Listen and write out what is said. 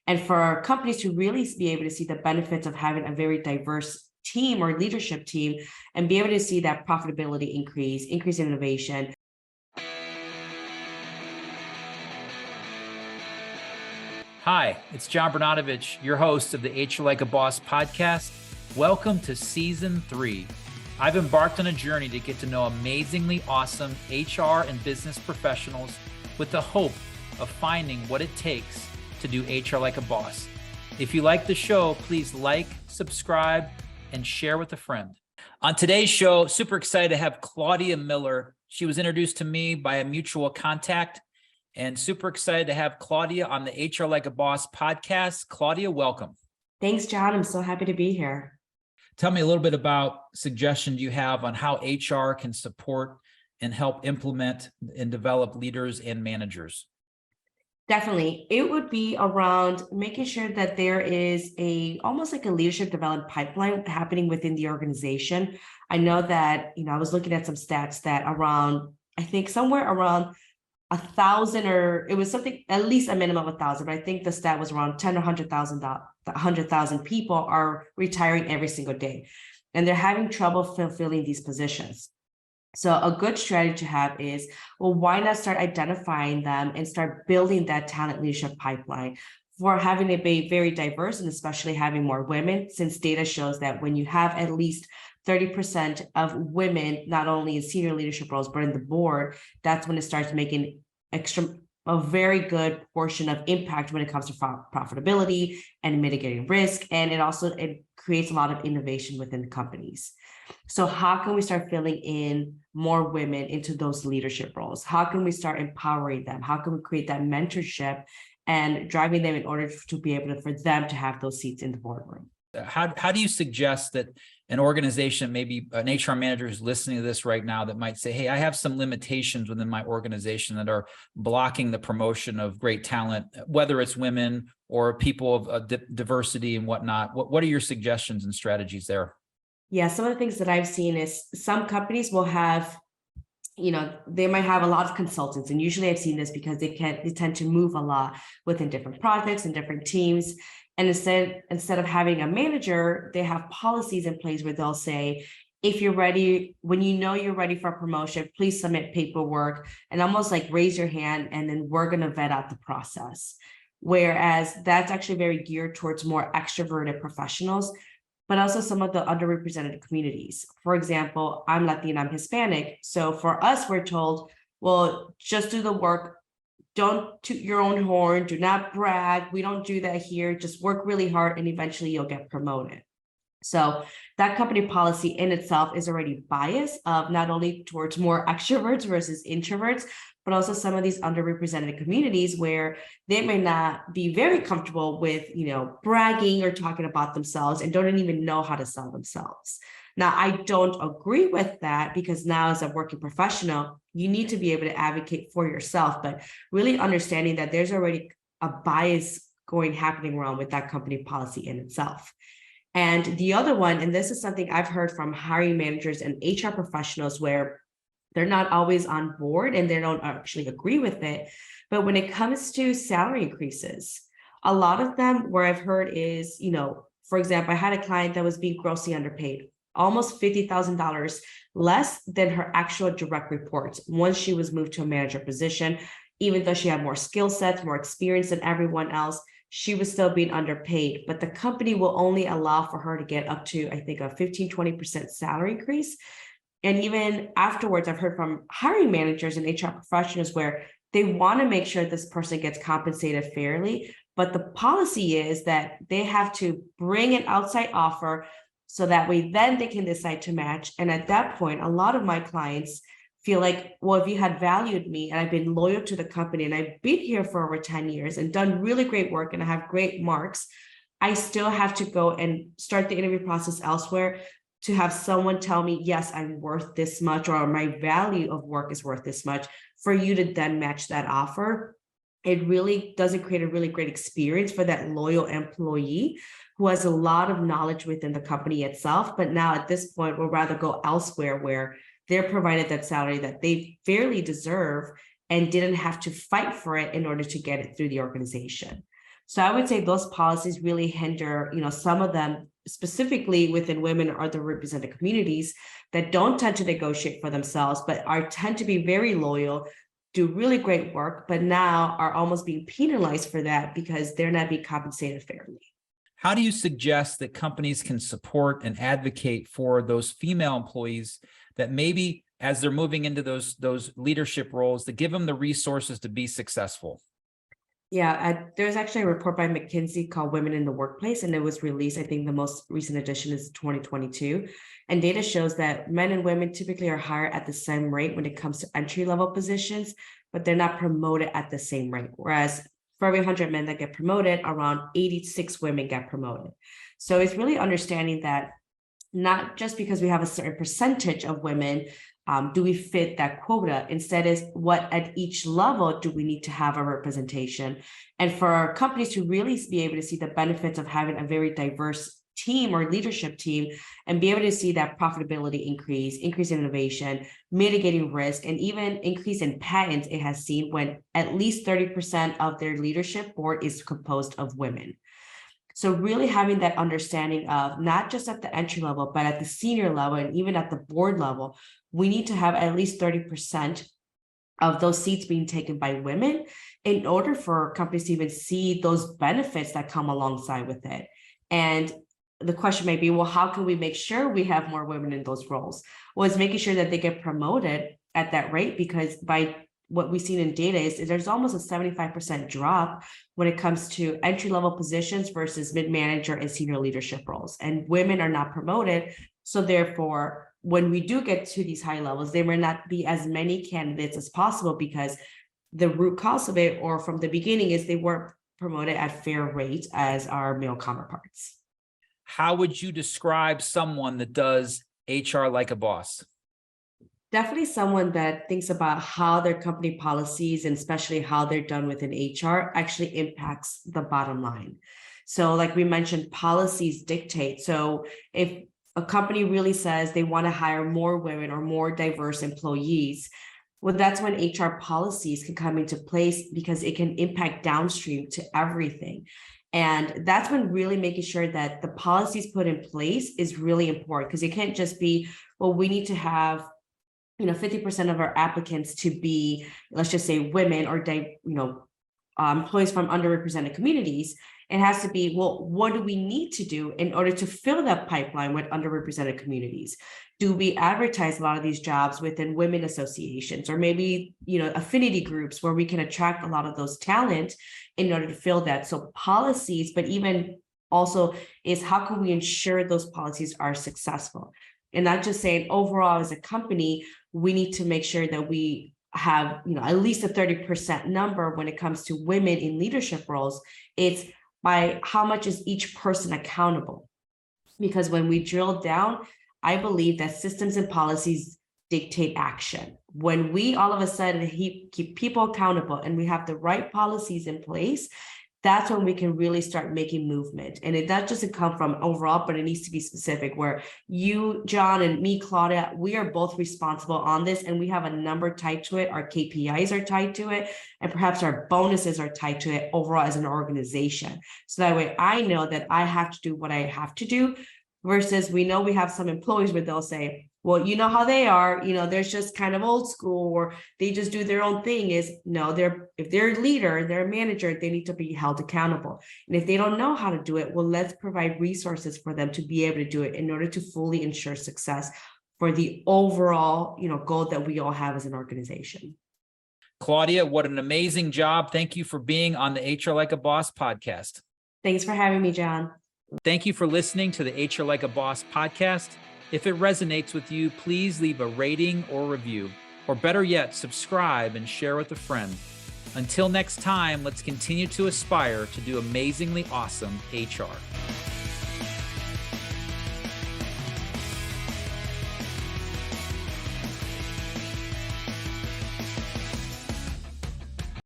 And for companies to really be able to see the benefits of having a very diverse team or leadership team and be able to see that profitability increase in innovation. Hi, it's John Bernatovich, your host of the HR Like a Boss podcast. Welcome to Season 3. I've embarked on a journey to get to know amazingly awesome HR and business professionals with the hope of finding what it takes to do HR like a boss. If you like the show, please like, subscribe, and share with a friend. On today's show, super excited to have Claudia Miller. She was introduced to me by a mutual contact, and super excited to have Claudia on the HR Like a Boss podcast. Claudia, welcome. Thanks, John. I'm so happy to be here. Tell me a little bit about suggestions you have on how HR can support and help implement and develop leaders and managers. Definitely. It would be around making sure that there is almost like a leadership development pipeline happening within the organization. I know that, I was looking at some stats that I think somewhere around 1,000, or it was something, at least a minimum of 1,000, but I think the stat was around 10 or 100,000 people are retiring every single day, and they're having trouble fulfilling these positions. So a good strategy to have is, well, why not start identifying them and start building that talent leadership pipeline for having it be very diverse, and especially having more women, since data shows that when you have at least 30% of women, not only in senior leadership roles, but in the board, that's when it starts making a very good portion of impact when it comes to profitability and mitigating risk. And it creates a lot of innovation within companies. So how can we start filling in more women into those leadership roles? How can we start empowering them? How can we create that mentorship and driving them in order to be able for them to have those seats in the boardroom? How do you suggest that an organization, maybe an HR manager who's listening to this right now, that might say, hey, I have some limitations within my organization that are blocking the promotion of great talent, whether it's women or people of diversity and whatnot. What are your suggestions and strategies there? Yeah, some of the things that I've seen is some companies will have, they might have a lot of consultants. And usually I've seen this because they tend to move a lot within different projects and different teams. And instead of having a manager, they have policies in place where they'll say, if you're ready, when you're ready for a promotion, please submit paperwork and almost like raise your hand, and then we're going to vet out the process. Whereas that's actually very geared towards more extroverted professionals, but also some of the underrepresented communities. For example, I'm Latina, I'm Hispanic. So for us, we're told, well, just do the work. Don't toot your own horn. Do not brag. We don't do that here. Just work really hard and eventually you'll get promoted. So that company policy in itself is already biased of not only towards more extroverts versus introverts, but also some of these underrepresented communities where they may not be very comfortable with, bragging or talking about themselves and don't even know how to sell themselves. Now, I don't agree with that, because now as a working professional, you need to be able to advocate for yourself, but really understanding that there's already a bias happening around with that company policy in itself. And the other one, and this is something I've heard from hiring managers and HR professionals where they're not always on board and they don't actually agree with it. But when it comes to salary increases, a lot of them where I've heard is, for example, I had a client that was being grossly underpaid, almost $50,000 less than her actual direct reports once she was moved to a manager position. Even though she had more skill sets, more experience than everyone else, she was still being underpaid. But the company will only allow for her to get up to, I think, a 15-20% salary increase. And even afterwards, I've heard from hiring managers and HR professionals where they want to make sure this person gets compensated fairly, but the policy is that they have to bring an outside offer so that way then they can decide to match. And at that point, a lot of my clients feel like, well, if you had valued me and I've been loyal to the company and I've been here for over 10 years and done really great work and I have great marks, I still have to go and start the interview process elsewhere to have someone tell me, yes, I'm worth this much, or my value of work is worth this much, for you to then match that offer. It really doesn't create a really great experience for that loyal employee who has a lot of knowledge within the company itself. But now at this point, we'll rather go elsewhere where they're provided that salary that they fairly deserve and didn't have to fight for it in order to get it through the organization. So I would say those policies really hinder, some of them specifically within women or the represented communities that don't tend to negotiate for themselves, but tend to be very loyal, do really great work, but now are almost being penalized for that because they're not being compensated fairly. How do you suggest that companies can support and advocate for those female employees that maybe as they're moving into those leadership roles, to give them the resources to be successful? Yeah, there's actually a report by McKinsey called Women in the Workplace, and it was released, I think the most recent edition is 2022. And data shows that men and women typically are hired at the same rate when it comes to entry-level positions, but they're not promoted at the same rate. Whereas for every 100 men that get promoted, around 86 women get promoted. So it's really understanding that not just because we have a certain percentage of women do we fit that quota. Instead is what at each level do we need to have a representation. And for our companies to really be able to see the benefits of having a very diverse team or leadership team and be able to see that profitability increase in innovation, mitigating risk, and even increase in patents it has seen when at least 30% of their leadership board is composed of women. So really having that understanding of not just at the entry level, but at the senior level and even at the board level, we need to have at least 30% of those seats being taken by women in order for companies to even see those benefits that come alongside with it. And the question may be, well, how can we make sure we have more women in those roles? Well, it's making sure that they get promoted at that rate, because by what we've seen in data is there's almost a 75% drop when it comes to entry-level positions versus mid-manager and senior leadership roles. And women are not promoted. So therefore, when we do get to these high levels, there may not be as many candidates as possible because the root cause of it, or from the beginning, is they weren't promoted at fair rates as our male counterparts. How would you describe someone that does HR like a boss? Definitely someone that thinks about how their company policies, and especially how they're done within HR, actually impacts the bottom line. So like we mentioned, policies dictate. So if a company really says they want to hire more women or more diverse employees, well, that's when HR policies can come into place, because it can impact downstream to everything. And that's when really making sure that the policies put in place is really important, because it can't just be, well, we need to have 50% of our applicants to be, let's just say, women or employees from underrepresented communities. It has to be, well, what do we need to do in order to fill that pipeline with underrepresented communities? Do we advertise a lot of these jobs within women associations, or maybe, affinity groups where we can attract a lot of those talent in order to fill that? So policies, but even also is how can we ensure those policies are successful? And not just saying overall as a company, we need to make sure that we have, at least a 30% number when it comes to women in leadership roles. It's by how much is each person accountable? Because when we drill down, I believe that systems and policies dictate action. When we all of a sudden keep people accountable and we have the right policies in place, that's when we can really start making movement. And it not just come from overall, but it needs to be specific, where you, John, and me, Claudia, we are both responsible on this, and we have a number tied to it. Our KPIs are tied to it, and perhaps our bonuses are tied to it overall as an organization. So that way I know that I have to do what I have to do, versus we know we have some employees where they'll say, well, you know how they are, they're just kind of old school, or they just do their own thing. Is no, if they're a leader, they're a manager, they need to be held accountable. And if they don't know how to do it, well, let's provide resources for them to be able to do it in order to fully ensure success for the overall, goal that we all have as an organization. Claudia, what an amazing job. Thank you for being on the HR Like a Boss podcast. Thanks for having me, John. Thank you for listening to the HR Like a Boss podcast. If it resonates with you, please leave a rating or review, or better yet, subscribe and share with a friend. Until next time, let's continue to aspire to do amazingly awesome HR.